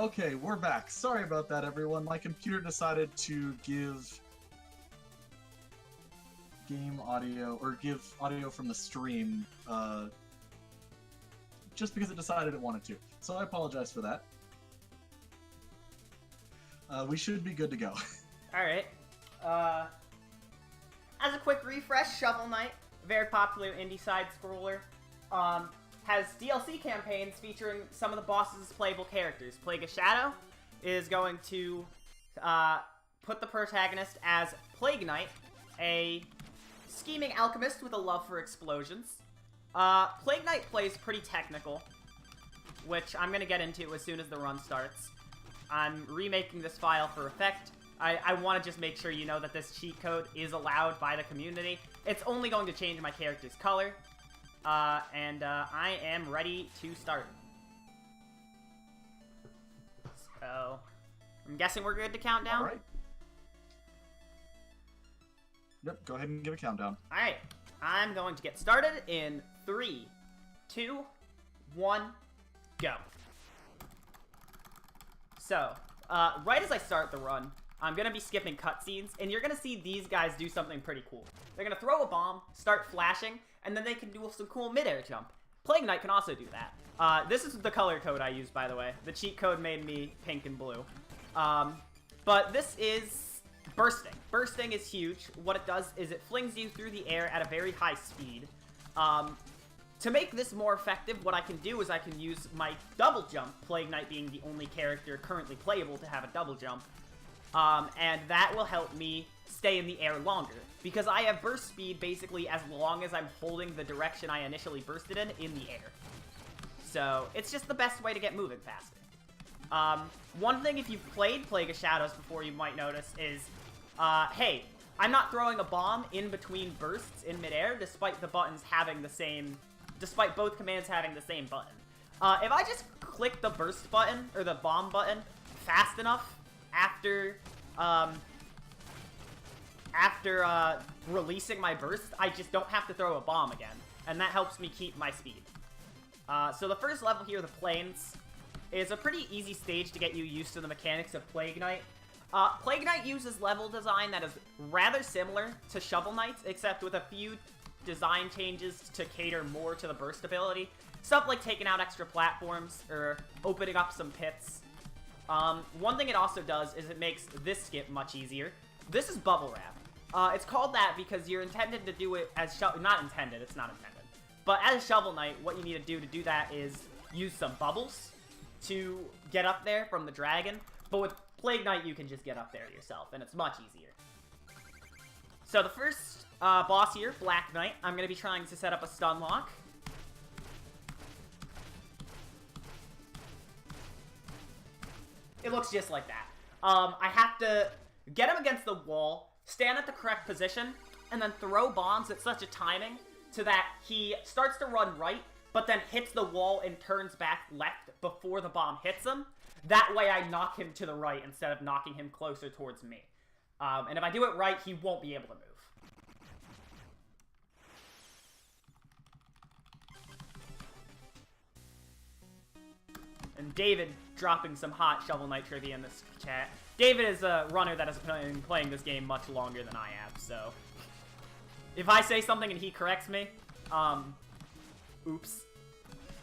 Okay, we're back. Sorry about that, everyone. My computer decided to give game audio, or give audio from the stream, just because it decided it wanted to. So I apologize for that. We should be good to go. Alright. As a quick refresh, Shovel Knight, very popular indie side-scroller, has DLC campaigns featuring some of the boss' playable characters. Plague of Shadow is going to put the protagonist as Plague Knight, a scheming alchemist with a love for explosions. Plague Knight plays pretty technical, which I'm going to get into as soon as the run starts. I'm remaking this file for effect. I want to just make sure you know that this cheat code is allowed by the community. It's only going to change my character's color. I am ready to start. So, I'm guessing we're good to count down? Alright. Yep, go ahead and give a countdown. Alright, I'm going to get started in 3, 2, 1, go. So, right as I start the run, I'm going to be skipping cutscenes, and you're going to see these guys do something pretty cool. They're going to throw a bomb, start flashing, and then they can do some cool mid-air jump. Plague Knight can also do that. This is the color code I used, by the way. The cheat code made me pink and blue. But this is bursting. Bursting is huge. What it does is it flings you through the air at a very high speed. To make this more effective, what I can do is I can use my double jump, Plague Knight being the only character currently playable to have a double jump. And that will help me stay in the air longer, because I have burst speed basically as long as I'm holding the direction I initially bursted in the air. So, it's just the best way to get moving faster. One thing if you've played Plague of Shadows before you might notice is, hey, I'm not throwing a bomb in between bursts in midair, despite the buttons having the same, despite both commands having the same button. If I just click the burst button, or the bomb button, fast enough after releasing my burst, I just don't have to throw a bomb again, and that helps me keep my speed. So the first level here, the Plains, is a pretty easy stage to get you used to the mechanics of Plague Knight. Plague Knight uses level design that is rather similar to Shovel Knight, except with a few design changes to cater more to the burst ability. Stuff like taking out extra platforms, or opening up some pits. One thing it also does is it makes this skip much easier. This is Bubble Wrap. It's called that because you're intended to do it as not intended, it's not intended. But as Shovel Knight, what you need to do that is use some bubbles to get up there from the dragon. But with Plague Knight, you can just get up there yourself, and it's much easier. So the first boss here, Black Knight, I'm going to be trying to set up a stun lock. It looks just like that. I have to get him against the wall, stand at the correct position, and then throw bombs at such a timing so that he starts to run right, but then hits the wall and turns back left before the bomb hits him. That way I knock him to the right instead of knocking him closer towards me. And if I do it right, he won't be able to move. And David dropping some hot Shovel Knight trivia in this chat. David is a runner that has been playing this game much longer than I have, so if I say something and he corrects me, oops.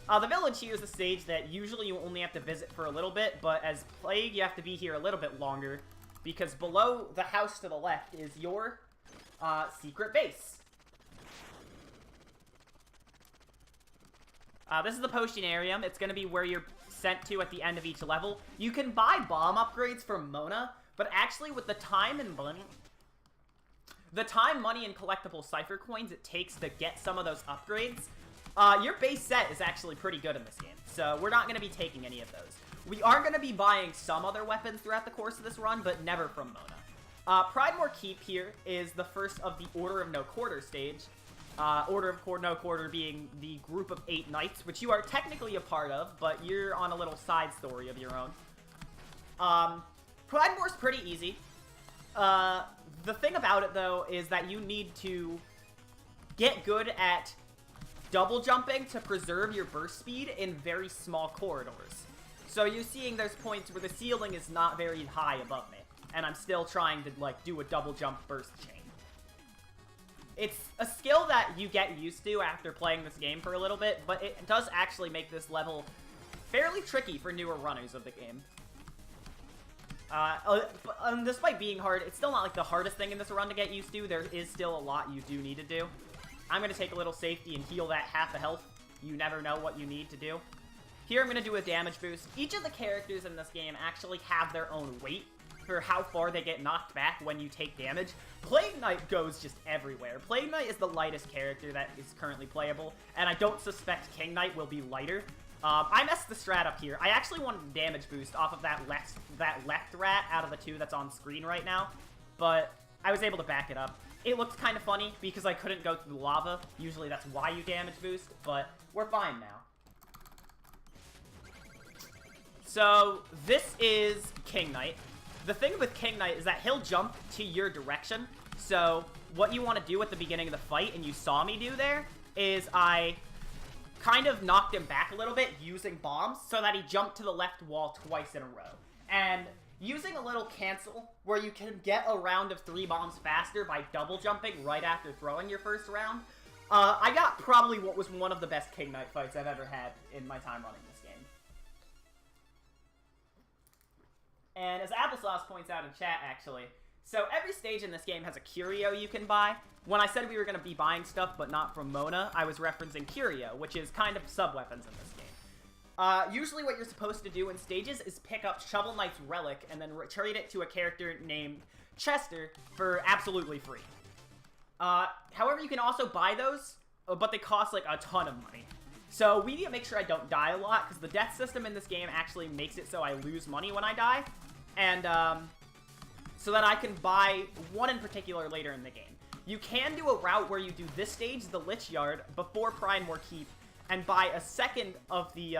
The village here is a stage that usually you only have to visit for a little bit, but as Plague, you have to be here a little bit longer, because below the house to the left is your secret base. This is the potion area. It's going to be where you're sent to at the end of each level. You can buy bomb upgrades from Mona, but actually with the time, money, and collectible cipher coins it takes to get some of those upgrades, your base set is actually pretty good in this game, so we're not going to be taking any of those. We are going to be buying some other weapons throughout the course of this run, but never from Mona. Pridemore Keep here is the first of the Order of No Quarter stage. Order of No Quarter being the group of 8 knights, which you are technically a part of, but you're on a little side story of your own. Pridemore's pretty easy. The thing about it, though, is that you need to get good at double jumping to preserve your burst speed in very small corridors. So you're seeing there's points where the ceiling is not very high above me, and I'm still trying to, like, do a double jump burst chain. It's a skill that you get used to after playing this game for a little bit, but it does actually make this level fairly tricky for newer runners of the game. Despite being hard, it's still not like the hardest thing in this run to get used to. There is still a lot you do need to do. I'm going to take a little safety and heal that half a health. You never know what you need to do. Here I'm going to do a damage boost. Each of the characters in this game actually have their own weight for how far they get knocked back when you take damage. Plague Knight goes just everywhere. Plague Knight is the lightest character that is currently playable, and I don't suspect King Knight will be lighter. I messed the strat up here. I actually wanted a damage boost off of that left rat out of the two that's on screen right now, but I was able to back it up. It looked kind of funny because I couldn't go through the lava. Usually that's why you damage boost, but we're fine now. So this is King Knight. The thing with King Knight is that he'll jump to your direction. So what you want to do at the beginning of the fight, and you saw me do there, is I kind of knocked him back a little bit using bombs so that he jumped to the left wall twice in a row. And using a little cancel where you can get a round of 3 bombs faster by double jumping right after throwing your first round, I got probably what was one of the best King Knight fights I've ever had in my time running this game. And as Applesauce points out in chat, actually, so every stage in this game has a curio you can buy. When I said we were going to be buying stuff, but not from Mona, I was referencing curio, which is kind of sub-weapons in this game. Usually what you're supposed to do in stages is pick up Shovel Knight's relic and then trade it to a character named Chester for absolutely free. However, you can also buy those, but they cost like a ton of money. So we need to make sure I don't die a lot, because the death system in this game actually makes it so I lose money when I die. And so that I can buy one in particular later in the game. You can do a route where you do this stage, the Lich Yard, before Pridemore Keep, and buy a second of the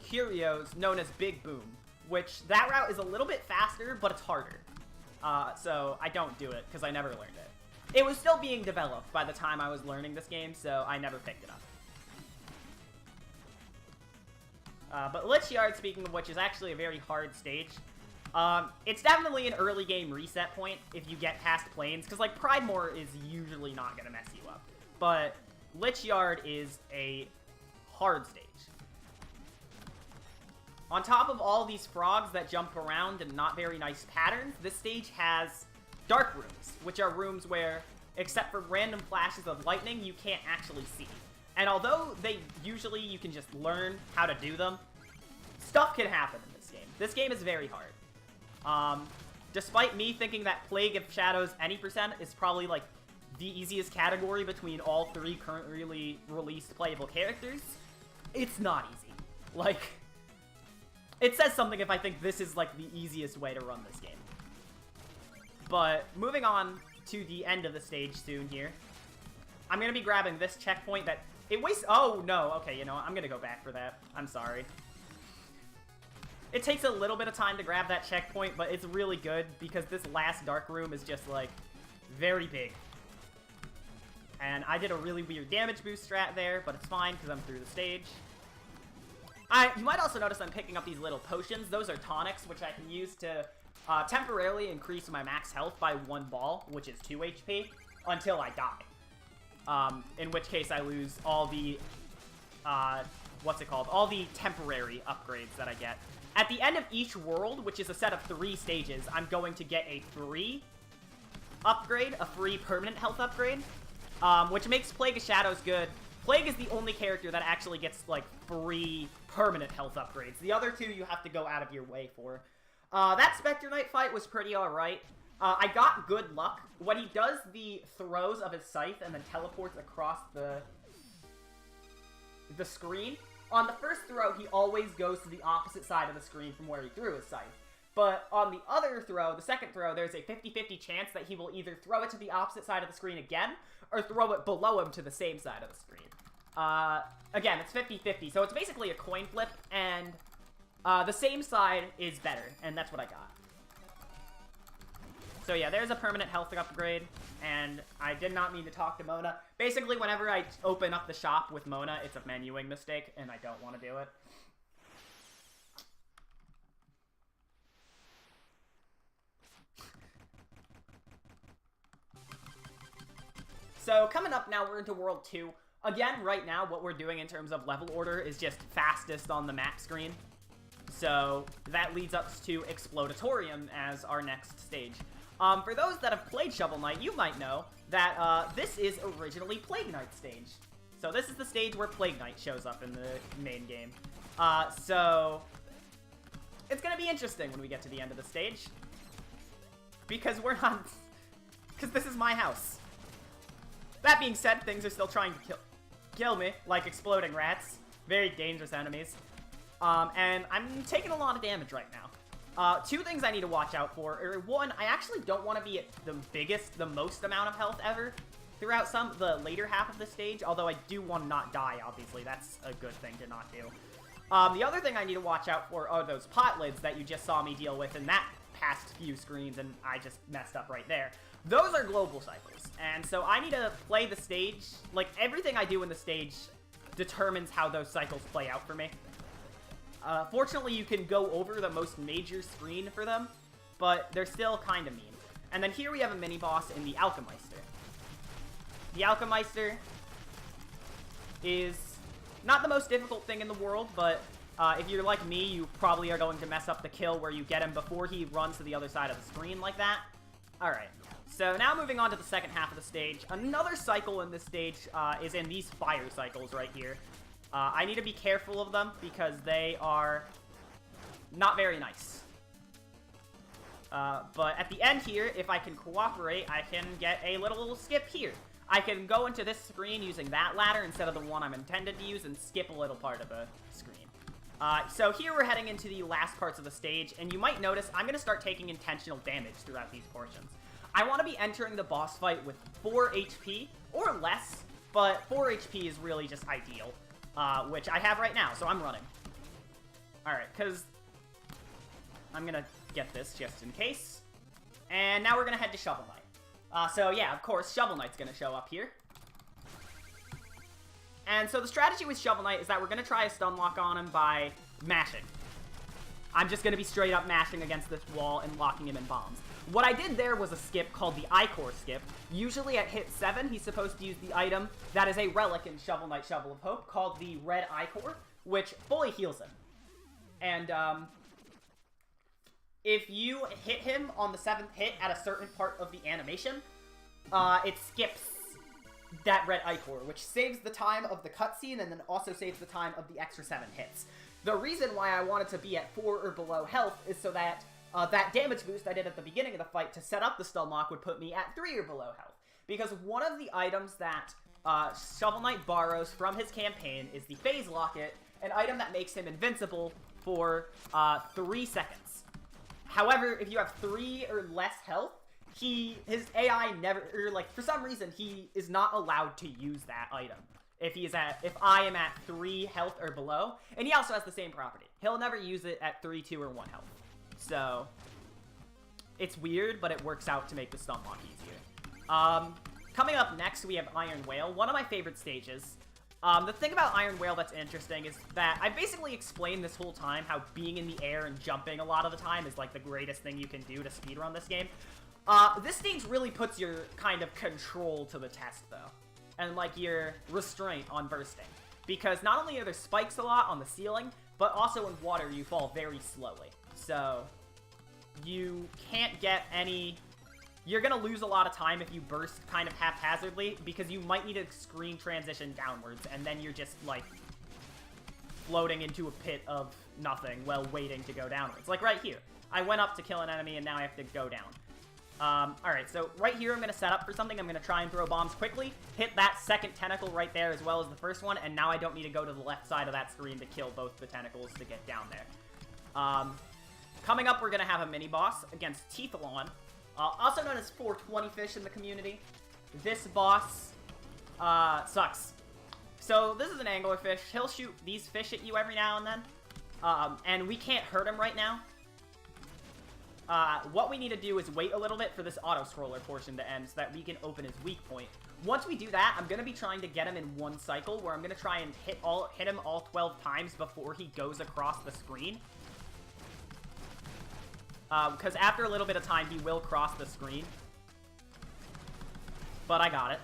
curios known as Big Boom, which that route is a little bit faster, but it's harder. So I don't do it, because I never learned it. It was still being developed by the time I was learning this game, so I never picked it up. But Lich Yard, speaking of which, is actually a very hard stage. It's definitely an early game reset point if you get past planes, because, like, Pridemore is usually not going to mess you up. But Lich Yard is a hard stage. On top of all these frogs that jump around in not very nice patterns, this stage has dark rooms, which are rooms where, except for random flashes of lightning, you can't actually see. And although you can just learn how to do them, stuff can happen in this game. This game is very hard. Despite me thinking that Plague of Shadows any percent is probably, like, the easiest category between all 3 currently released playable characters, it's not easy. Like, it says something if I think this is, like, the easiest way to run this game. But moving on to the end of the stage soon here, I'm gonna be grabbing this checkpoint that it wastes. Oh no, okay, you know what? I'm gonna go back for that. I'm sorry. It takes a little bit of time to grab that checkpoint, but it's really good because this last dark room is just, like, very big. And I did a really weird damage boost strat there, but it's fine because I'm through the stage. You might also notice I'm picking up these little potions. Those are tonics, which I can use to temporarily increase my max health by 1 ball, which is 2 HP, until I die. In which case I lose all the, all the temporary upgrades that I get. At the end of each world, which is a set of 3 stages, I'm going to get a free upgrade, a free permanent health upgrade, which makes Plague of Shadows good. Plague is the only character that actually gets, like, free permanent health upgrades. The other 2 you have to go out of your way for. That Spectre Knight fight was pretty alright. I got good luck. When he does the throws of his scythe and then teleports across the screen, on the first throw, he always goes to the opposite side of the screen from where he threw his scythe. But on the other throw, the second throw, there's a 50-50 chance that he will either throw it to the opposite side of the screen again, or throw it below him to the same side of the screen. Again, it's 50-50, so it's basically a coin flip, and the same side is better, and that's what I got. So yeah, there's a permanent health upgrade, and I did not mean to talk to Mona. Basically, whenever I open up the shop with Mona, it's a menuing mistake, and I don't want to do it. So coming up now, we're into World 2. Again, right now, what we're doing in terms of level order is just fastest on the map screen. So that leads us to Explodatorium as our next stage. For those that have played Shovel Knight, you might know that this is originally Plague Knight stage. So this is the stage where Plague Knight shows up in the main game. So it's going to be interesting when we get to the end of the stage. Because we're not... Because this is my house. That being said, things are still trying to kill me, like exploding rats. Very dangerous enemies. And I'm taking a lot of damage right now. Two things I need to watch out for are, one, I actually don't want to be at the most amount of health ever throughout the later half of the stage, although I do want to not die, obviously. That's a good thing to not do. The other thing I need to watch out for are those pot lids that you just saw me deal with in that past few screens, and I just messed up right there. Those are global cycles, and so I need to play the stage, like, everything I do in the stage determines how those cycles play out for me. Fortunately, you can go over the most major screen for them, but they're still kind of mean. And then here we have a mini-boss in the Alchemeister. The Alchemeister is not the most difficult thing in the world, but if you're like me, you probably are going to mess up the kill where you get him before he runs to the other side of the screen like that. Alright, so now moving on to the second half of the stage. Another cycle in this stage is in these fire cycles right here. I need to be careful of them because they are not very nice. But at the end here, if I can cooperate, I can get a little skip here. I can go into this screen using that ladder instead of the one I'm intended to use and skip a little part of the screen. So here we're heading into the last parts of the stage, and you might notice I'm going to start taking intentional damage throughout these portions. I want to be entering the boss fight with 4 HP or less, but 4 HP is really just ideal, which I have right now, so I'm running. Alright, because I'm going to get this just in case. And now we're going to head to Shovel Knight. So yeah, of course, Shovel Knight's going to show up here. And so the strategy with Shovel Knight is that we're going to try a stun lock on him by mashing. I'm just going to be straight up mashing against this wall and locking him in bombs. What I did there was a skip called the I-Core skip. Usually at hit 7, he's supposed to use the item that is a relic in Shovel Knight Shovel of Hope called the Red I-Core, which fully heals him. And if you hit him on the 7th hit at a certain part of the animation, it skips that Red I-Core, which saves the time of the cutscene and then also saves the time of the extra 7 hits. The reason why I wanted to be at 4 or below health is so that that damage boost I did at the beginning of the fight to set up the stun lock would put me at 3 or below health. Because one of the items that Shovel Knight borrows from his campaign is the Phase Locket, an item that makes him invincible for 3 seconds. However, if you have 3 or less health, his AI never, or like for some reason, he is not allowed to use that item. If I am at 3 health or below, and he also has the same property. He'll never use it at 3, 2, or 1 health. So, it's weird, but it works out to make the stun lock easier. Coming up next, we have Iron Whale, one of my favorite stages. The thing about Iron Whale that's interesting is that I basically explained this whole time how being in the air and jumping a lot of the time is like the greatest thing you can do to speedrun this game. This stage really puts your kind of control to the test, though. And, like, your restraint on bursting. Because not only are there spikes a lot on the ceiling, but also in water you fall very slowly. So, you can't get any... You're gonna lose a lot of time if you burst kind of haphazardly, because you might need a screen transition downwards, and then you're just, like, floating into a pit of nothing while waiting to go downwards. Like right here. I went up to kill an enemy, and now I have to go down. Alright, so right here I'm going to set up for something. I'm going to try and throw bombs quickly, hit that second tentacle right there as well as the first one, and now I don't need to go to the left side of that screen to kill both the tentacles to get down there. Coming up, we're going to have a mini-boss against Teethalon, also known as 420 Fish in the community. This boss sucks. So this is an anglerfish. He'll shoot these fish at you every now and then, and we can't hurt him right now. What we need to do is wait a little bit for this auto-scroller portion to end so that we can open his weak point. Once we do that, I'm going to be trying to get him in one cycle where I'm going to try and hit him all 12 times before he goes across the screen. Because after a little bit of time, he will cross the screen. But I got it.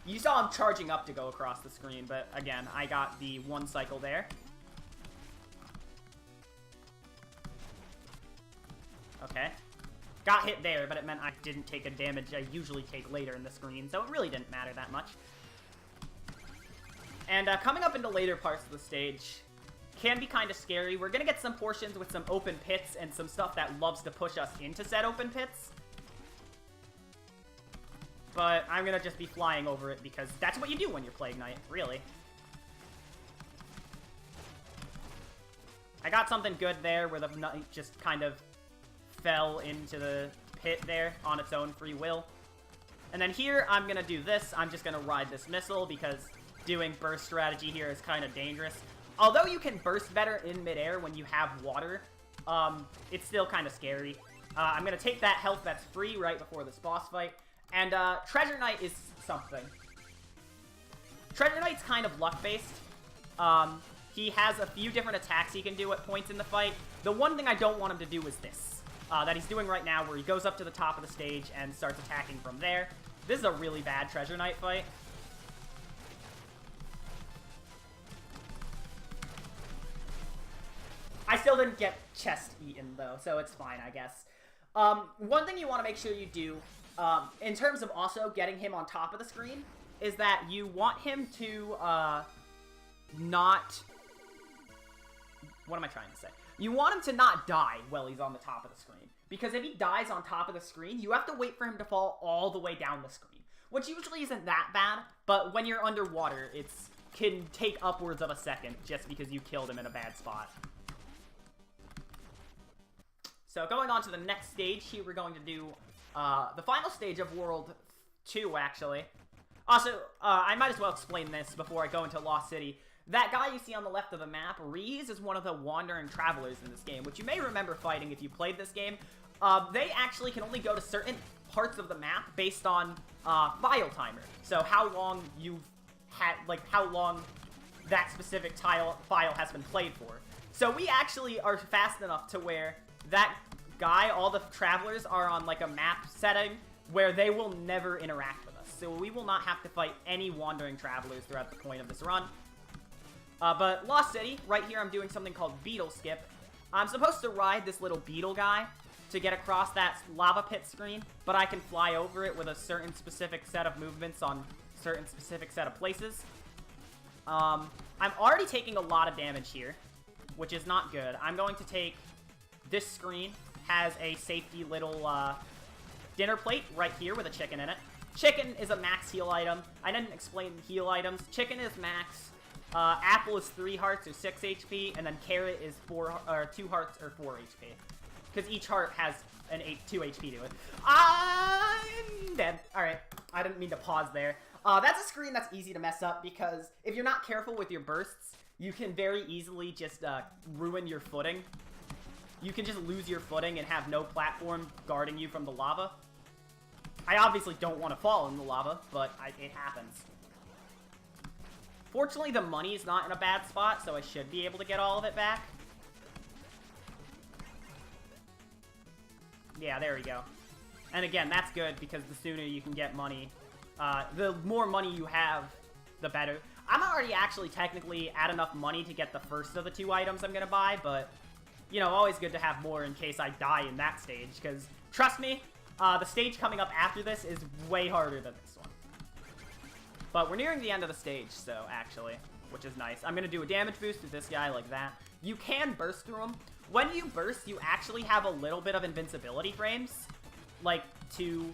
You saw him charging up to go across the screen, but again, I got the 1 cycle there. Okay. Got hit there, but it meant I didn't take a damage I usually take later in the screen, so it really didn't matter that much. And coming up into later parts of the stage can be kind of scary. We're going to get some portions with some open pits and some stuff that loves to push us into said open pits. But I'm going to just be flying over it because that's what you do when you're playing Knight, really. I got something good there where the Knight just kind of fell into the pit there on its own free will. And then here, I'm going to do this. I'm just going to ride this missile because doing burst strategy here is kind of dangerous. Although you can burst better in midair when you have water, it's still kind of scary. I'm going to take that health that's free right before this boss fight. And Treasure Knight is something. Treasure Knight's kind of luck-based. He has a few different attacks he can do at points in the fight. The one thing I don't want him to do is this. That he's doing right now, where he goes up to the top of the stage and starts attacking from there. This is a really bad Treasure Knight fight. I still didn't get chest eaten, though, so it's fine, I guess. One thing you want to make sure you do, in terms of also getting him on top of the screen, is that you want him to, not... What am I trying to say? You want him to not die while he's on the top of the screen. Because if he dies on top of the screen, you have to wait for him to fall all the way down the screen. Which usually isn't that bad, but when you're underwater, it can take upwards of a second just because you killed him in a bad spot. So going on to the next stage, here we're going to do the final stage of World 2, actually. Also, I might as well explain this before I go into Lost City. That guy you see on the left of the map, Reese, is one of the wandering travelers in this game, which you may remember fighting if you played this game. They actually can only go to certain parts of the map based on file timer. So how long you've had, like how long that specific file has been played for. So we actually are fast enough to where that guy, all the travelers are on like a map setting where they will never interact with us. So we will not have to fight any wandering travelers throughout the point of this run. But Lost City, right here I'm doing something called Beetle Skip. I'm supposed to ride this little beetle guy to get across that lava pit screen, but I can fly over it with a certain specific set of movements on certain specific set of places. I'm already taking a lot of damage here, which is not good. I'm going to take... This screen has a safety little dinner plate right here with a chicken in it. Chicken is a max heal item. I didn't explain heal items. Chicken is max. Apple is 3 hearts or 6 HP, and then carrot is 2 hearts or 4 HP. Because each heart has 2 HP to it. I'm dead. Alright, I didn't mean to pause there. That's a screen that's easy to mess up because if you're not careful with your bursts, you can very easily just ruin your footing. You can just lose your footing and have no platform guarding you from the lava. I obviously don't want to fall in the lava, but it happens. Fortunately, the money is not in a bad spot, so I should be able to get all of it back. Yeah, there we go. And again, that's good because the sooner you can get money, the more money you have, the better. I'm already actually technically at enough money to get the first of the 2 items I'm going to buy, but, you know, always good to have more in case I die in that stage, because, trust me, the stage coming up after this is way harder than this one. But we're nearing the end of the stage, so, actually, which is nice. I'm going to do a damage boost to this guy like that. You can burst through him. When you burst, you actually have a little bit of invincibility frames, like, to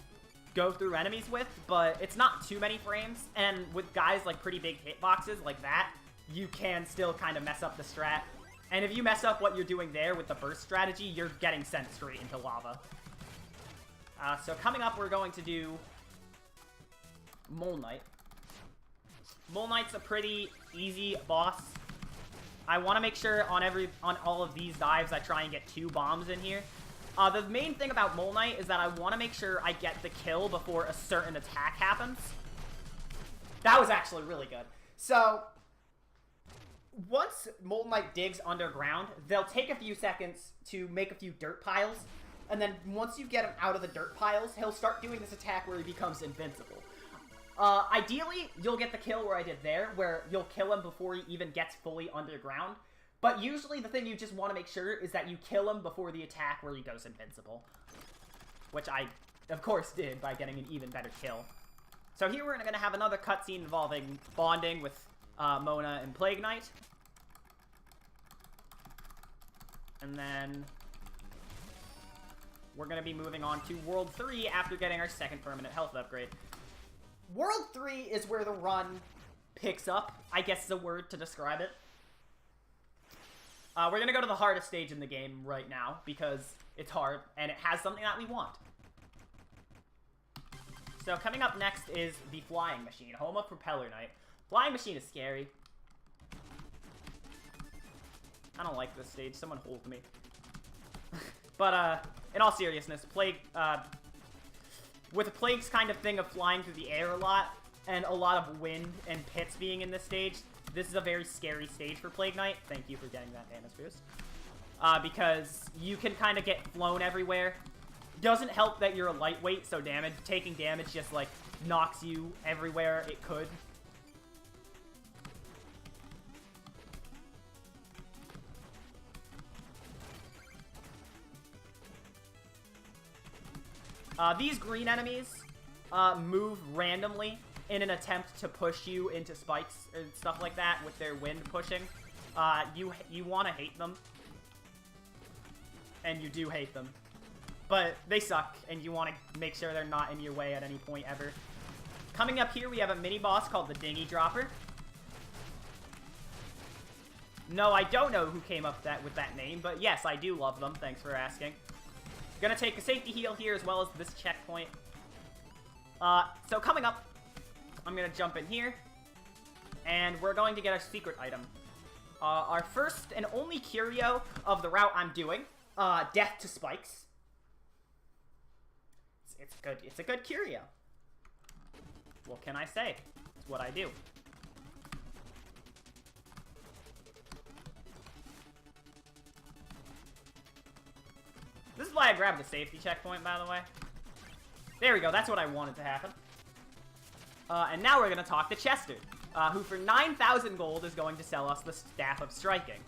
go through enemies with, but it's not too many frames, and with guys like pretty big hitboxes like that, you can still kind of mess up the strat. And if you mess up what you're doing there with the burst strategy, you're getting sent straight into lava. So coming up, we're going to do Mole Knight. Mole Knight's a pretty easy boss. I want to make sure on all of these dives I try and get 2 bombs in here. The main thing about Mole Knight is that I want to make sure I get the kill before a certain attack happens. That was actually really good. So, once Mole Knight digs underground, they'll take a few seconds to make a few dirt piles, and then once you get him out of the dirt piles, he'll start doing this attack where he becomes invincible. Ideally, you'll get the kill where I did there, where you'll kill him before he even gets fully underground. But usually the thing you just want to make sure is that you kill him before the attack where he goes invincible. Which I, of course, did by getting an even better kill. So here we're going to have another cutscene involving bonding with Mona and Plague Knight. And then we're going to be moving on to World 3 after getting our second permanent health upgrade. World 3 is where the run picks up, I guess is a word to describe it. We're going to go to the hardest stage in the game right now because it's hard and it has something that we want. So coming up next is the Flying Machine, home of Propeller Knight. Flying Machine is scary. I don't like this stage. Someone hold me. But, in all seriousness, Plague, with the Plague's kind of thing of flying through the air a lot, and a lot of wind and pits being in this stage, this is a very scary stage for Plague Knight. Thank you for getting that damage boost. Because you can kind of get flown everywhere. Doesn't help that you're a lightweight, so taking damage just, like, knocks you everywhere it could. These green enemies move randomly in an attempt to push you into spikes and stuff like that with their wind pushing. You want to hate them. And you do hate them. But they suck, and you want to make sure they're not in your way at any point ever. Coming up here, we have a mini-boss called the Dinghy Dropper. No, I don't know who came up with that name, but yes, I do love them. Thanks for asking. Gonna take a safety heal here as well as this checkpoint. So coming up, I'm gonna jump in here, and we're going to get our secret item. Our first and only curio of the route I'm doing, Death to Spikes. It's good. It's a good curio. What can I say? It's what I do. This is why I grabbed the safety checkpoint, by the way. There we go. That's what I wanted to happen. And now we're going to talk to Chester, who for 9,000 gold is going to sell us the Staff of Striking.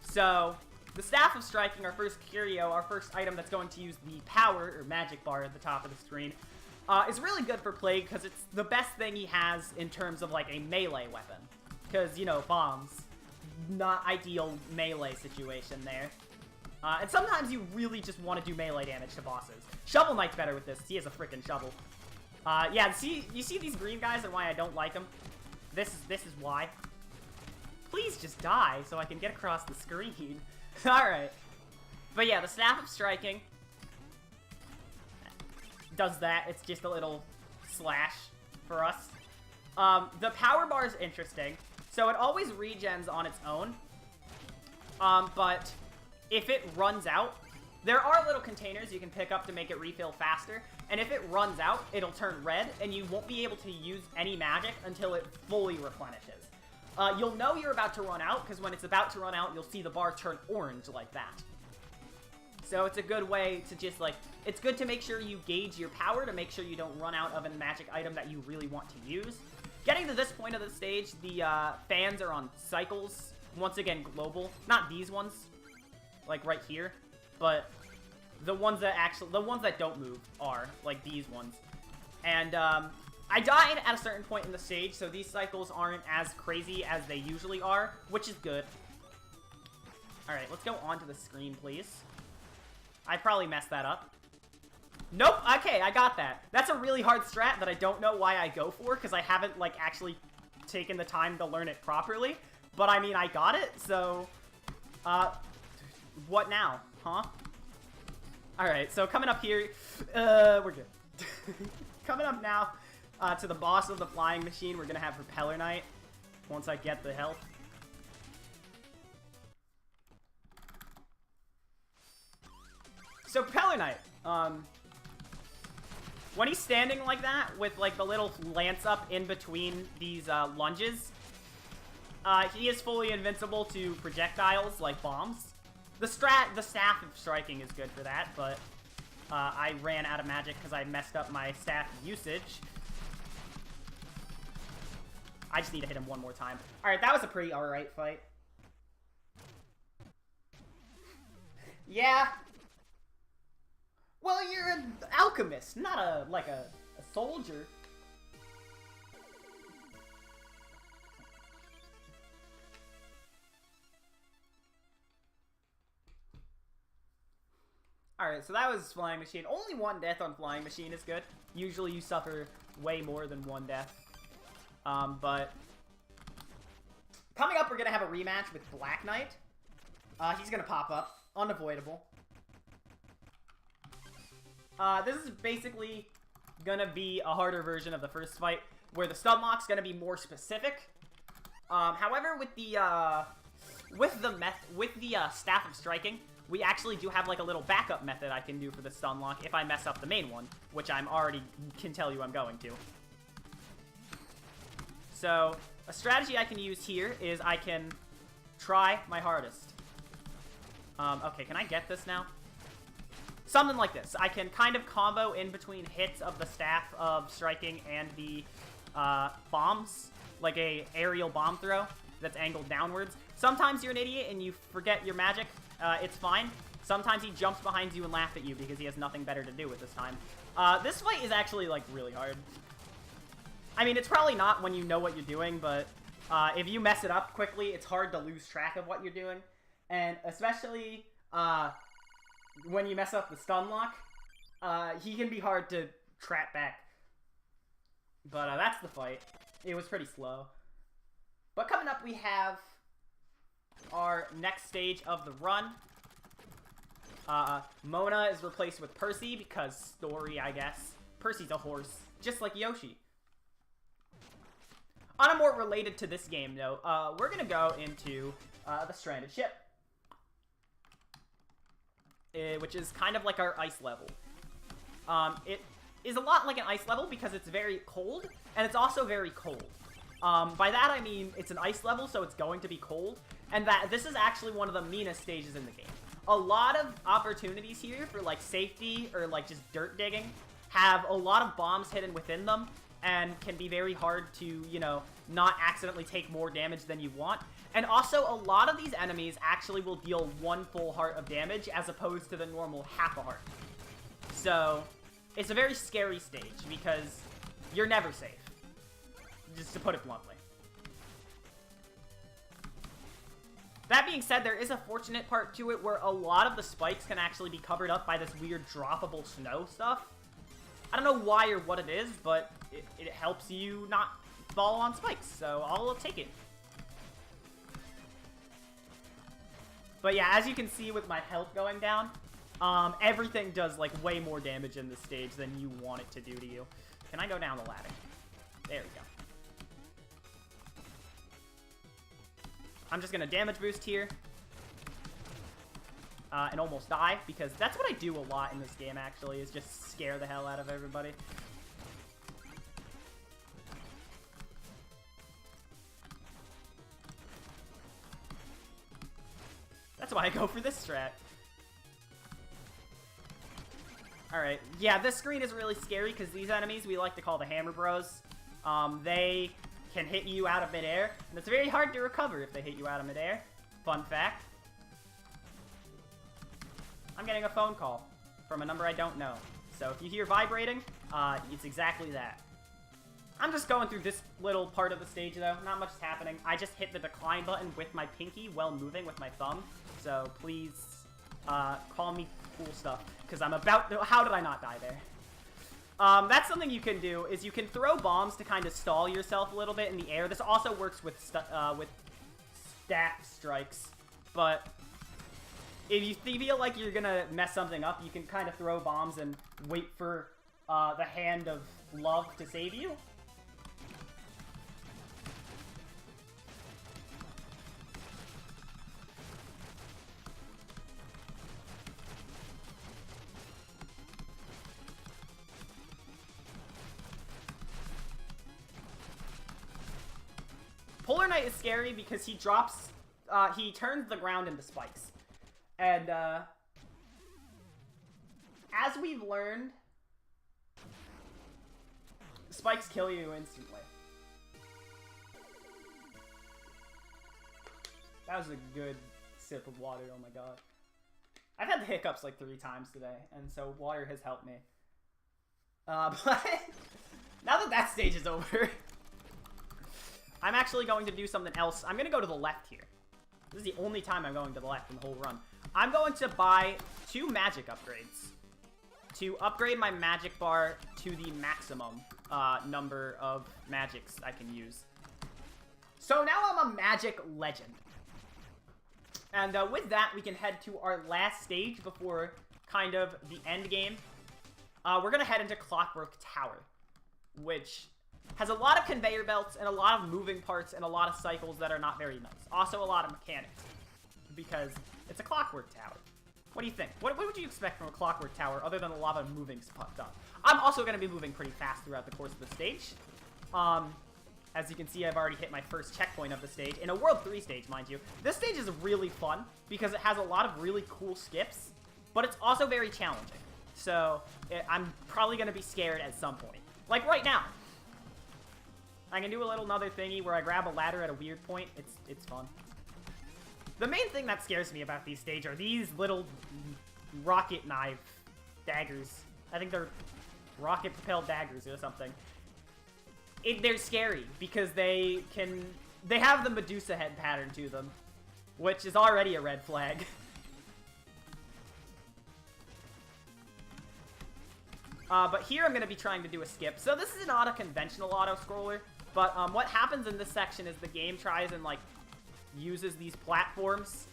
So, the Staff of Striking, our first curio, our first item that's going to use the power, or magic bar at the top of the screen, is really good for Plague because it's the best thing he has in terms of, like, a melee weapon. Because, you know, bombs. Not ideal melee situation there. And sometimes you really just want to do melee damage to bosses. Shovel Knight's better with this. He has a freaking shovel. Yeah, you see these green guys and why I don't like them? This is why. Please just die so I can get across the screen. Alright. But yeah, the Staff of Striking does that. It's just a little slash for us. The power bar is interesting. So it always regens on its own. But if it runs out, there are little containers you can pick up to make it refill faster. And if it runs out, it'll turn red, and you won't be able to use any magic until it fully replenishes. You'll know you're about to run out, because when it's about to run out, you'll see the bar turn orange like that. So it's a good way to just, like, it's good to make sure you gauge your power to make sure you don't run out of a magic item that you really want to use. Getting to this point of the stage, the fans are on cycles. Once again, global. Not these ones, like right here, but the ones that don't move are, like, these ones. And, I died at a certain point in the stage, so these cycles aren't as crazy as they usually are, which is good. Alright, let's go onto the screen, please. I probably messed that up. Nope, okay, I got that. That's a really hard strat that I don't know why I go for, because I haven't, like, actually taken the time to learn it properly. But, I mean, I got it, so, what now, huh? Alright, so coming up here, we're good. Coming up now, to the boss of the Flying Machine, we're gonna have Propeller Knight, once I get the health. So, Propeller Knight, when he's standing like that, with, like, the little lance up in between these, lunges, he is fully invincible to projectiles, like bombs. The Staff of Striking is good for that, but I ran out of magic because I messed up my staff usage. I just need to hit him one more time. Alright, that was a pretty alright fight. Yeah. Well, you're an alchemist, not a soldier. Alright, so that was Flying Machine. Only one death on Flying Machine is good. Usually you suffer way more than one death. But coming up, we're going to have a rematch with Black Knight. He's going to pop up. Unavoidable. This is basically going to be a harder version of the first fight, where the stun lock's going to be more specific. However, with the Staff of Striking, we actually do have like a little backup method I can do for the stun lock if I mess up the main one, which I'm already can tell you I'm going to. So, a strategy I can use here is I can try my hardest. Okay, can I get this now? Something like this. I can kind of combo in between hits of the Staff of Striking and the bombs, like a aerial bomb throw that's angled downwards. Sometimes you're an idiot and you forget your magic. It's fine. Sometimes he jumps behind you and laughs at you because he has nothing better to do at this time. This fight is actually, like, really hard. I mean, it's probably not when you know what you're doing, but if you mess it up quickly, it's hard to lose track of what you're doing. And especially when you mess up the stun lock, he can be hard to trap back. But that's the fight. It was pretty slow. But coming up, we have our next stage of the run. Mona is replaced with Percy because story, I guess. Percy's a horse, just like Yoshi. On a more related to this game, though, we're going to go into the Stranded Ship, which is kind of like our ice level. It is a lot like an ice level because it's very cold, and it's also very cold. By that I mean it's an ice level, so it's going to be cold, and that this is actually one of the meanest stages in the game. A lot of opportunities here for like safety or like just dirt digging have a lot of bombs hidden within them and can be very hard to, you know, not accidentally take more damage than you want. And also, a lot of these enemies actually will deal 1 full heart of damage as opposed to the normal half a heart. So, it's a very scary stage because you're never safe. Just to put it bluntly. That being said, there is a fortunate part to it where a lot of the spikes can actually be covered up by this weird droppable snow stuff. I don't know why or what it is, but it helps you not fall on spikes, so I'll take it. But yeah, as you can see with my health going down, everything does like way more damage in this stage than you want it to do to you. Can I go down the ladder? There we go. I'm just gonna damage boost here. And almost die, because that's what I do a lot in this game, actually, is just scare the hell out of everybody. That's why I go for this strat. Alright, yeah, this screen is really scary, because these enemies we like to call the Hammer Bros. They can hit you out of midair, and it's very hard to recover if they hit you out of midair. Fun fact. I'm getting a phone call from a number I don't know. So if you hear vibrating, it's exactly that. I'm just going through this little part of the stage, though. Not much is happening. I just hit the decline button with my pinky while moving with my thumb. So please call me cool stuff, because I'm about to... How did I not die there? That's something you can do, is you can throw bombs to kind of stall yourself a little bit in the air. This also works with staff strikes, but if you feel like you're gonna mess something up, you can kind of throw bombs and wait for the hand of love to save you. Polar Knight is scary because he drops, he turns the ground into spikes. And, as we've learned, spikes kill you instantly. That was a good sip of water, oh my god. I've had the hiccups like 3 times today, and so water has helped me. But now that that stage is over, I'm actually going to do something else. I'm going to go to the left here. This is the only time I'm going to the left in the whole run. I'm going to buy 2 magic upgrades to upgrade my magic bar to the maximum number of magics I can use. So now I'm a magic legend. And with that, we can head to our last stage before kind of the end game. We're going to head into Clockwork Tower, which has a lot of conveyor belts and a lot of moving parts and a lot of cycles that are not very nice. Also a lot of mechanics, because it's a Clockwork Tower. What do you think? What would you expect from a Clockwork Tower other than a lot of moving stuff? I'm also going to be moving pretty fast throughout the course of the stage. As you can see, I've already hit my first checkpoint of the stage. In a World 3 stage, mind you. This stage is really fun because it has a lot of really cool skips, but it's also very challenging. So, I'm probably going to be scared at some point. Like right now. I can do a little another thingy where I grab a ladder at a weird point. It's fun. The main thing that scares me about these stages are these little rocket knife daggers. I think they're rocket-propelled daggers or something. They're scary because they have the Medusa head pattern to them, which is already a red flag. But here I'm going to be trying to do a skip. So this is not a conventional auto-scroller, but what happens in this section is the game tries and, like, uses these platforms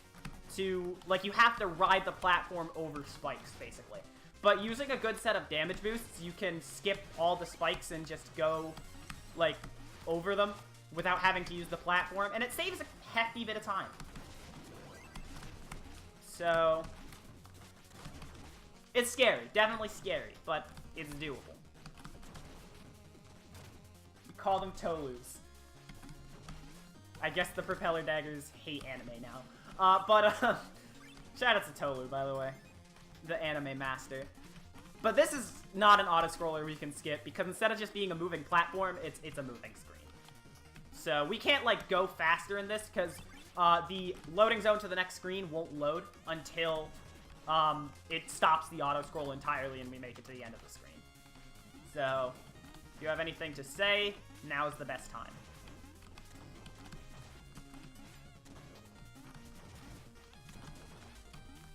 to, like, you have to ride the platform over spikes, basically. But using a good set of damage boosts, you can skip all the spikes and just go, like, over them without having to use the platform, and it saves a hefty bit of time. So, it's scary, definitely scary, but it's doable. We call them Tolus. I guess the propeller daggers hate anime now. Shout out to Tolu, by the way. The anime master. But this is not an auto-scroller we can skip, because instead of just being a moving platform, it's a moving screen. So we can't, like, go faster in this, because the loading zone to the next screen won't load until it stops the auto-scroll entirely and we make it to the end of the screen. So, if you have anything to say, now is the best time.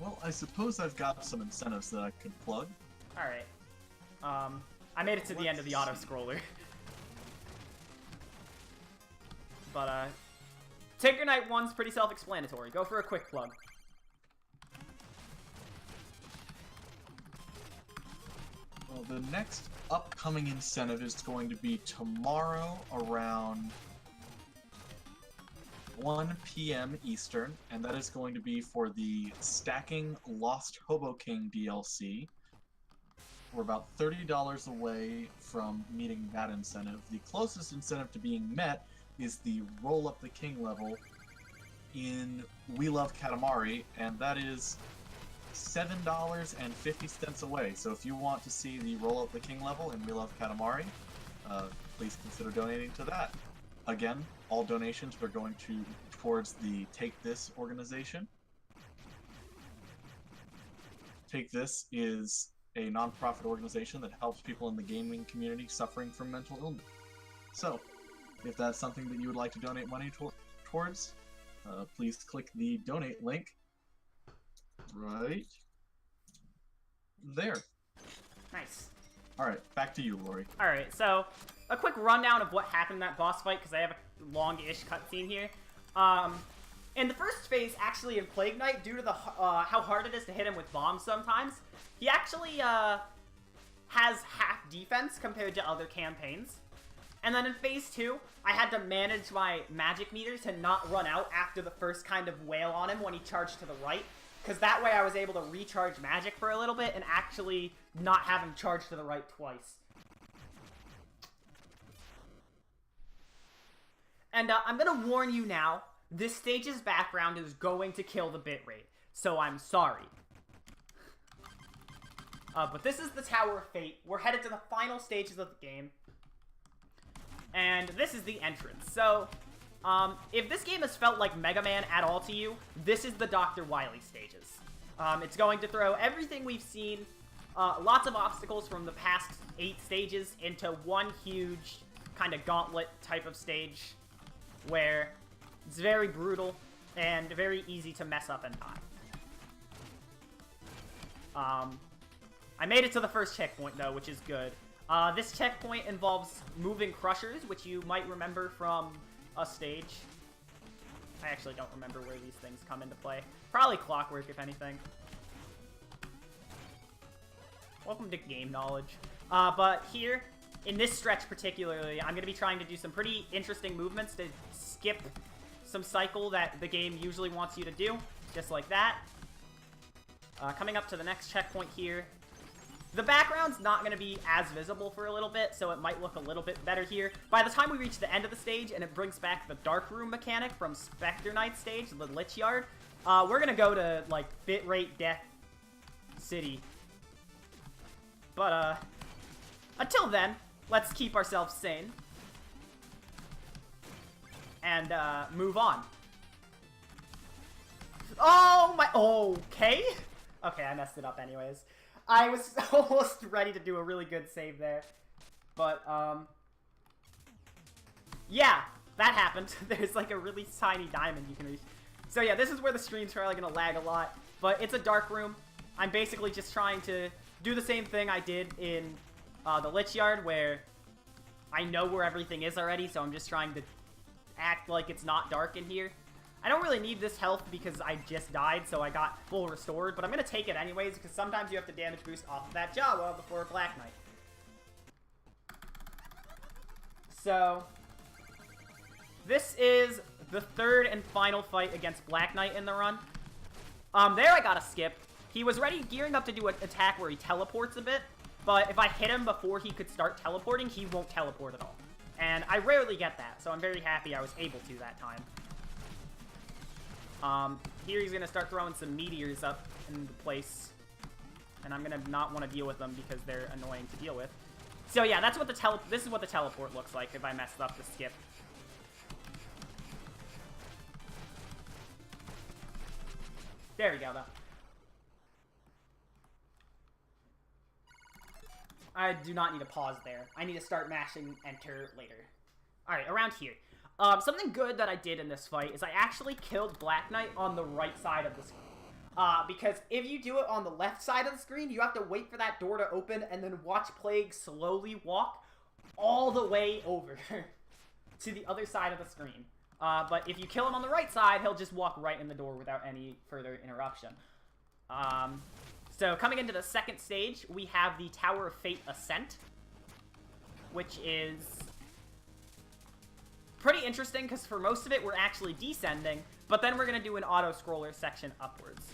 Well, I suppose I've got some incentives that I could plug. Alright. I made it to the end of the auto-scroller. But, Tinker Knight 1's pretty self-explanatory. Go for a quick plug. Well, the next upcoming incentive is going to be tomorrow around 1 p.m. Eastern, and that is going to be for the Stacking Lost Hobo King DLC. We're about $30 away from meeting that incentive. The closest incentive to being met is the Roll Up the King level in We Love Katamari, and that is $7.50 away. So if you want to see the Roll Up the King level in We Love Katamari, please consider donating to that. Again, all donations are going towards the Take This organization. Take This is a non-profit organization that helps people in the gaming community suffering from mental illness. So, if that's something that you would like to donate money towards, please click the donate link right there. Nice. Alright, back to you, Laurie. Alright, so a quick rundown of what happened in that boss fight, because I have a long-ish cutscene here. In the first phase, actually in Plague Knight, due to the how hard it is to hit him with bombs sometimes, he actually has half defense compared to other campaigns. And then in phase 2, I had to manage my magic meter to not run out after the first kind of wail on him when he charged to the right. Because that way I was able to recharge magic for a little bit and actually not have him charge to the right twice. And I'm going to warn you now, this stage's background is going to kill the bitrate, so I'm sorry. But this is the Tower of Fate. We're headed to the final stages of the game. And this is the entrance. So, If this game has felt like Mega Man at all to you, this is the Dr. Wily stages. It's going to throw everything we've seen, lots of obstacles from the past 8 stages into one huge kind of gauntlet type of stage where it's very brutal and very easy to mess up and die. I made it to the first checkpoint, though, which is good. This checkpoint involves moving crushers, which you might remember from a stage. I actually don't remember where these things come into play. Probably Clockwork, if anything. Welcome to game knowledge. But here, in this stretch particularly, I'm going to be trying to do some pretty interesting movements to skip some cycle that the game usually wants you to do, just like that. Coming up to the next checkpoint here. The background's not going to be as visible for a little bit, so it might look a little bit better here. By the time we reach the end of the stage and it brings back the dark room mechanic from Spectre Knight stage, the Lich Yard, we're going to go to, like, bitrate death city. But, until then, let's keep ourselves sane. And, move on. Oh, my... Okay. Okay, I messed it up anyways. I was almost ready to do a really good save there. But, yeah, that happened. There's, like, a really tiny diamond you can reach. So, yeah, this is where the stream's probably gonna lag a lot. But it's a dark room. I'm basically just trying to do the same thing I did in the Lich Yard, where I know where everything is already, so I'm just trying to act like it's not dark in here. I don't really need this health because I just died, so I got full restored, but I'm going to take it anyways because sometimes you have to damage boost off of that Jawa before Black Knight. So, this is the third and final fight against Black Knight in the run. There I got a skip. He was gearing up to do an attack where he teleports a bit, but if I hit him before he could start teleporting, he won't teleport at all. And I rarely get that, so I'm very happy I was able to that time. Here he's going to start throwing some meteors up into place. And I'm going to not want to deal with them because they're annoying to deal with. So yeah, that's what this is what the teleport looks like if I messed up the skip. There we go, though. I do not need to pause there. I need to start mashing enter later. Alright, around here. Something good that I did in this fight is I actually killed Black Knight on the right side of the screen. Because if you do it on the left side of the screen, you have to wait for that door to open and then watch Plague slowly walk all the way over to the other side of the screen. But if you kill him on the right side, he'll just walk right in the door without any further interruption. So coming into the second stage, we have the Tower of Fate Ascent, which is pretty interesting because for most of it, we're actually descending, but then we're going to do an auto-scroller section upwards.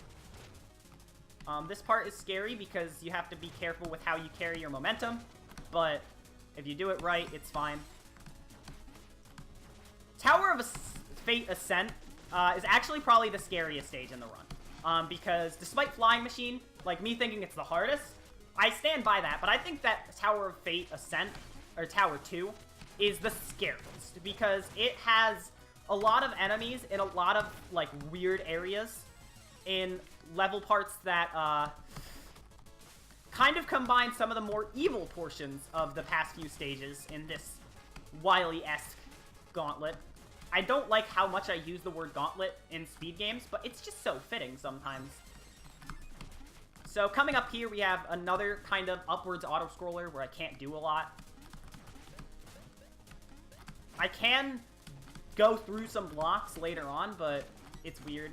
This part is scary because you have to be careful with how you carry your momentum, but if you do it right, it's fine. Tower of Fate Ascent is actually probably the scariest stage in the run. Because despite Flying Machine, like me thinking it's the hardest, I stand by that, but I think that Tower of Fate Ascent, or Tower 2, is the scariest because it has a lot of enemies in a lot of, like, weird areas in level parts that, kind of combine some of the more evil portions of the past few stages in this Wily-esque gauntlet. I don't like how much I use the word gauntlet in speed games, but it's just so fitting sometimes. So coming up here, we have another kind of upwards auto-scroller where I can't do a lot. I can go through some blocks later on, but it's weird.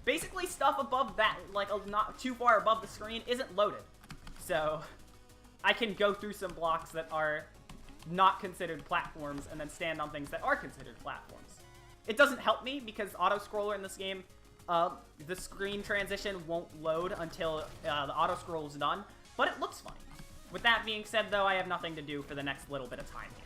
Basically, stuff above that, like not too far above the screen, isn't loaded. So I can go through some blocks that are not considered platforms and then stand on things that are considered platforms. It doesn't help me because auto-scroller in this game, the screen transition won't load until the auto-scroll is done, but it looks fine. With that being said, though, I have nothing to do for the next little bit of time here.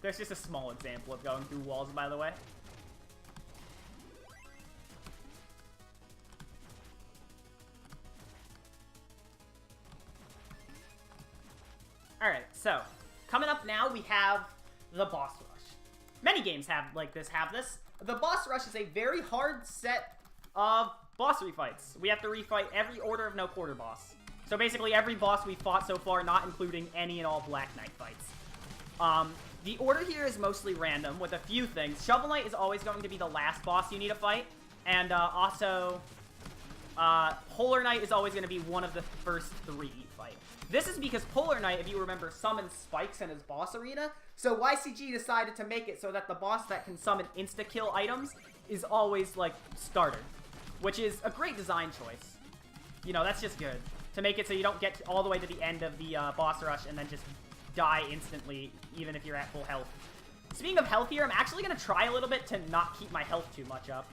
There's just a small example of going through walls, by the way. Alright, so, coming up now, we have the boss rush. Many games have this. The boss rush is a very hard set of boss refights. We have to refight every Order of No Quarter boss. So basically every boss we've fought so far, not including any and all Black Knight fights. The order here is mostly random, with a few things. Shovel Knight is always going to be the last boss you need to fight, and also, Polar Knight is always going to be one of the first 3 you fight. This is because Polar Knight, if you remember, summons spikes in his boss arena, so YCG decided to make it so that the boss that can summon insta-kill items is always, like, starter, which is a great design choice. You know, that's just good. To make it so you don't get all the way to the end of the boss rush and then just die instantly, even if you're at full health. Speaking of health here, I'm actually going to try a little bit to not keep my health too much up,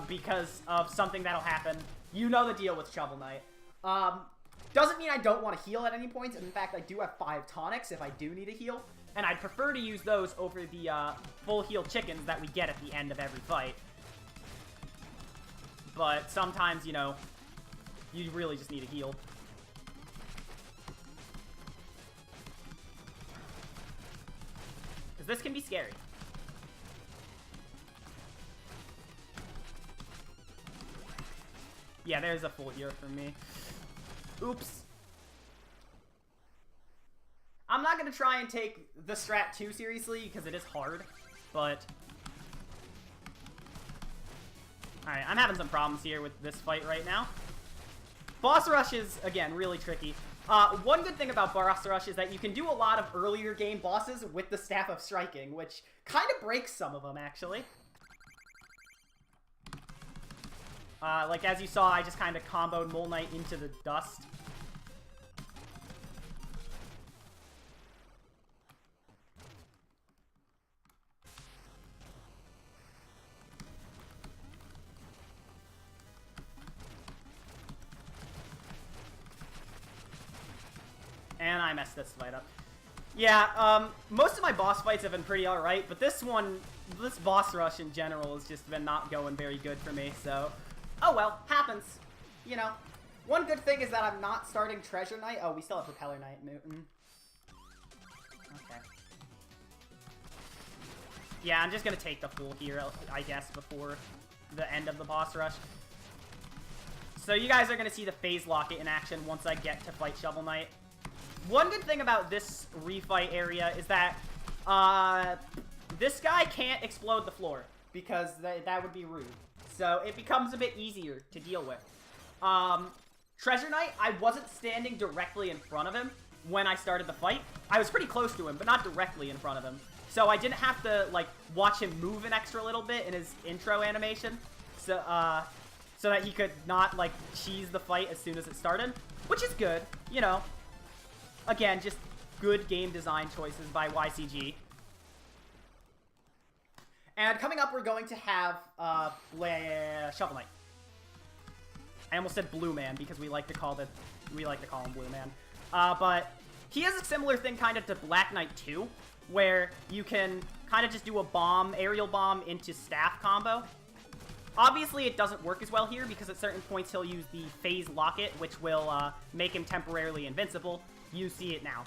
because of something that'll happen. You know the deal with Shovel Knight. Doesn't mean I don't want to heal at any point. In fact, I do have 5 tonics if I do need a heal, and I'd prefer to use those over the full heal chickens that we get at the end of every fight. But sometimes, you know, you really just need a heal. Because this can be scary. Yeah, there's a full heal for me. Oops. I'm not going to try and take the strat too seriously, because it is hard, but... Alright, I'm having some problems here with this fight right now. Boss rush is, again, really tricky. One good thing about boss rush is that you can do a lot of earlier game bosses with the Staff of Striking, which kind of breaks some of them, actually. Like, as you saw, I just kind of comboed Mole Knight into the dust. And I messed this fight up. Yeah, most of my boss fights have been pretty alright, but this boss rush in general has just been not going very good for me, so... Oh well, happens. You know. One good thing is that I'm not starting Treasure Knight. Oh, we still have Propeller Knight, Newton. Okay. Yeah, I'm just gonna take the full here, I guess, before the end of the boss rush. So you guys are gonna see the Phase Locket in action once I get to fight Shovel Knight. One good thing about this refight area is that this guy can't explode the floor, because that would be rude. So it becomes a bit easier to deal with. Treasure Knight, I wasn't standing directly in front of him when I started the fight. I was pretty close to him, but not directly in front of him. So I didn't have to, like, watch him move an extra little bit in his intro animation. So, so that he could not, like, cheese the fight as soon as it started. Which is good, you know. Again, just good game design choices by YCG. And coming up, we're going to have Shovel Knight. I almost said Blue Man because we like to call him Blue Man. But he has a similar thing kind of to Black Knight 2, where you can kind of just do a bomb, aerial bomb into staff combo. Obviously, it doesn't work as well here because at certain points he'll use the Phase Locket, which will make him temporarily invincible. You see it now.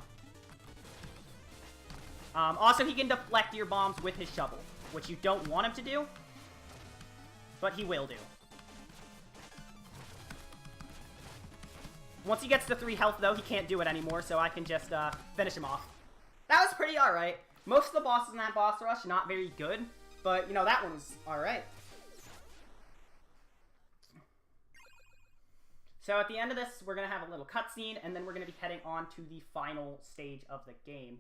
Also, he can deflect your bombs with his shovel, which you don't want him to do, but he will do. Once he gets to 3 health, though, he can't do it anymore, so I can just finish him off. That was pretty alright. Most of the bosses in that boss rush, not very good, but, you know, that one was alright. So at the end of this, we're going to have a little cutscene, and then we're going to be heading on to the final stage of the game.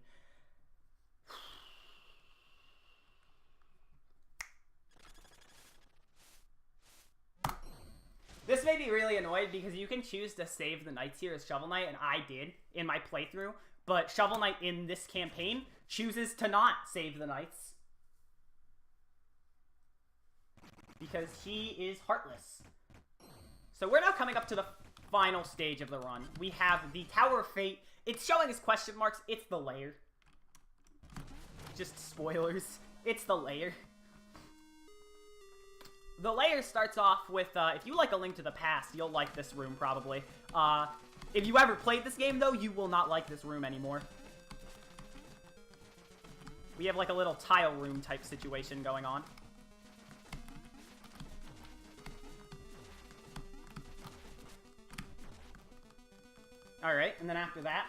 This made me really annoyed because you can choose to save the knights here as Shovel Knight, and I did in my playthrough, but Shovel Knight in this campaign chooses to not save the knights because he is heartless. So we're now coming up to the final stage of the run. We have the Tower of Fate. It's showing as question marks. It's the lair. just spoilers. It's the layer. The layer starts off with, if you like A Link to the Past, you'll like this room, probably. If you ever played this game, though, you will not like this room anymore. We have, like, a little tile room type situation going on. Alright, and then after that...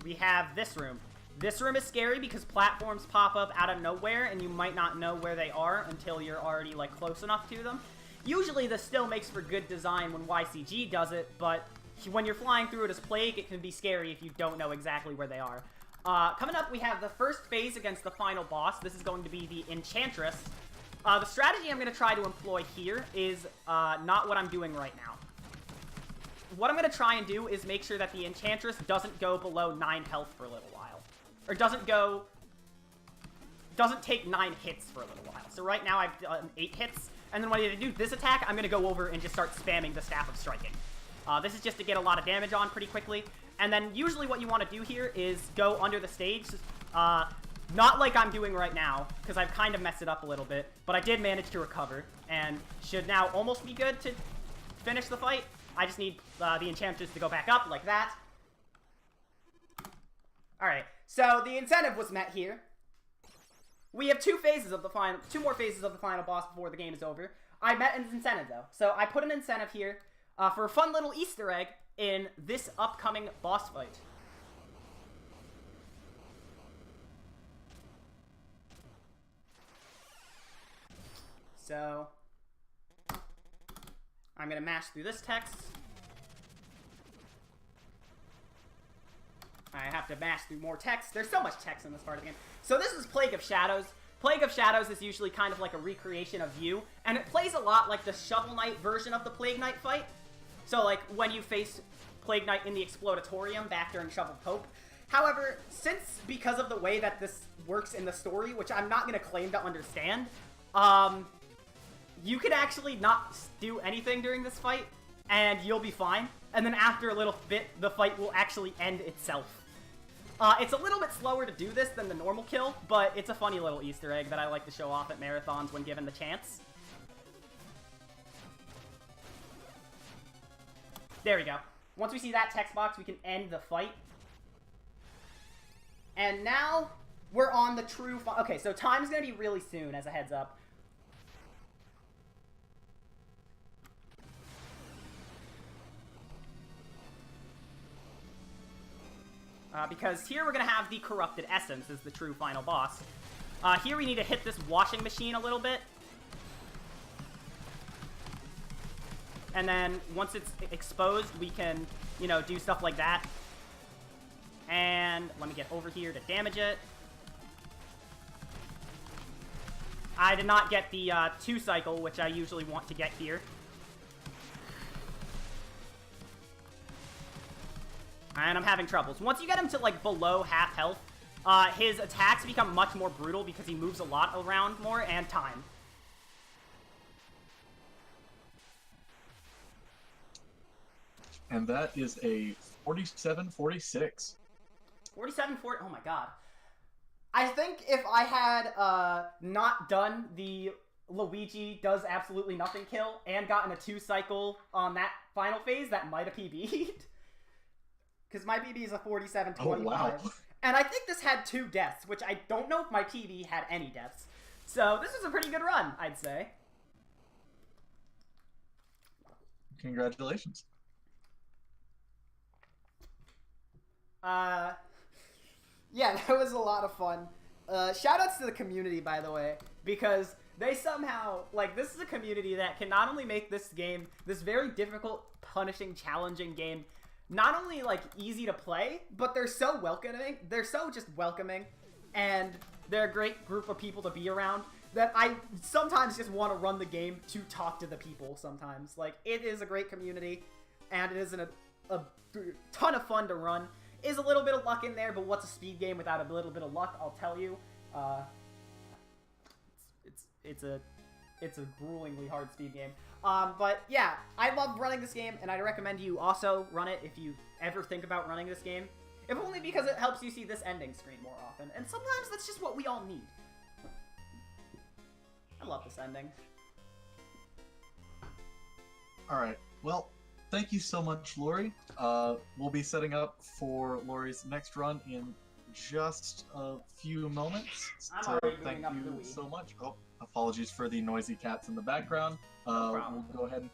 we have this room. This room is scary because platforms pop up out of nowhere and you might not know where they are until you're already, like, close enough to them. Usually this still makes for good design when YCG does it, but when you're flying through it as Plague, it can be scary if you don't know exactly where they are. Coming up, we have the first phase against the final boss. This is going to be the Enchantress. The strategy I'm going to try to employ here is not what I'm doing right now. What I'm going to try and do is make sure that the Enchantress doesn't go below 9 health for a little while. Or doesn't take 9 hits for a little while. So right now I've done 8 hits, and then when I do this attack, I'm going to go over and just start spamming the Staff of Striking. This is just to get a lot of damage on pretty quickly. And then usually what you want to do here is go under the stage. Not like I'm doing right now, because I've kind of messed it up a little bit, but I did manage to recover, and should now almost be good to finish the fight. I just need the Enchantress to go back up like that. Alright, so the incentive was met here. We have two more phases of the final boss before the game is over. I met an incentive, though. So I put an incentive here for a fun little Easter egg in this upcoming boss fight. So I'm going to mash through this text. I have to mash through more text. There's so much text in this part of the game. So this is Plague of Shadows. Plague of Shadows is usually kind of like a recreation of you, and it plays a lot like the Shovel Knight version of the Plague Knight fight. So like when you face Plague Knight in the Explodatorium back during Shovel Pope. However, because of the way that this works in the story, which I'm not going to claim to understand, you could actually not do anything during this fight, and you'll be fine. And then after a little bit, the fight will actually end itself. It's a little bit slower to do this than the normal kill, but it's a funny little Easter egg that I like to show off at marathons when given the chance. There we go. Once we see that text box, we can end the fight. And now, we're on the true... Okay, so time's gonna be really soon, as a heads up. Because here we're going to have the Corrupted Essence as the true final boss. Here we need to hit this washing machine a little bit. And then once it's exposed, we can, you know, do stuff like that. And let me get over here to damage it. I did not get the 2-cycle, which I usually want to get here. And I'm having troubles. Once you get him to, like, below half health, his attacks become much more brutal because he moves a lot around more, and time. And that is a 47-46. 47-40, oh my god. I think if I had not done the Luigi does absolutely nothing kill and gotten a 2-cycle on that final phase, that might have PB'd. Because my PB is a 47-25. Oh, wow. And I think this had 2 deaths, which I don't know if my PB had any deaths. So this was a pretty good run, I'd say. Congratulations. Yeah, that was a lot of fun. Shoutouts to the community, by the way, because they somehow, like, this is a community that can not only make this game, this very difficult, punishing, challenging game, not only, like, easy to play, but they're so welcoming. They're so just welcoming, and they're a great group of people to be around that I sometimes just want to run the game to talk to the people sometimes. Like, it is a great community, and it is a ton of fun to run. Is a little bit of luck in there, but what's a speed game without a little bit of luck, I'll tell you. It's a it's a gruelingly hard speed game. But yeah, I love running this game, and I'd recommend you also run it if you ever think about running this game. If only because it helps you see this ending screen more often, and sometimes that's just what we all need. I love this ending. Alright, well, thank you so much, Laurie. We'll be setting up for Laurie's next run in just a few moments. I'm So already thank moving up the you Wii. so much. Oh, apologies for the noisy cats in the background. No problem. We'll go ahead and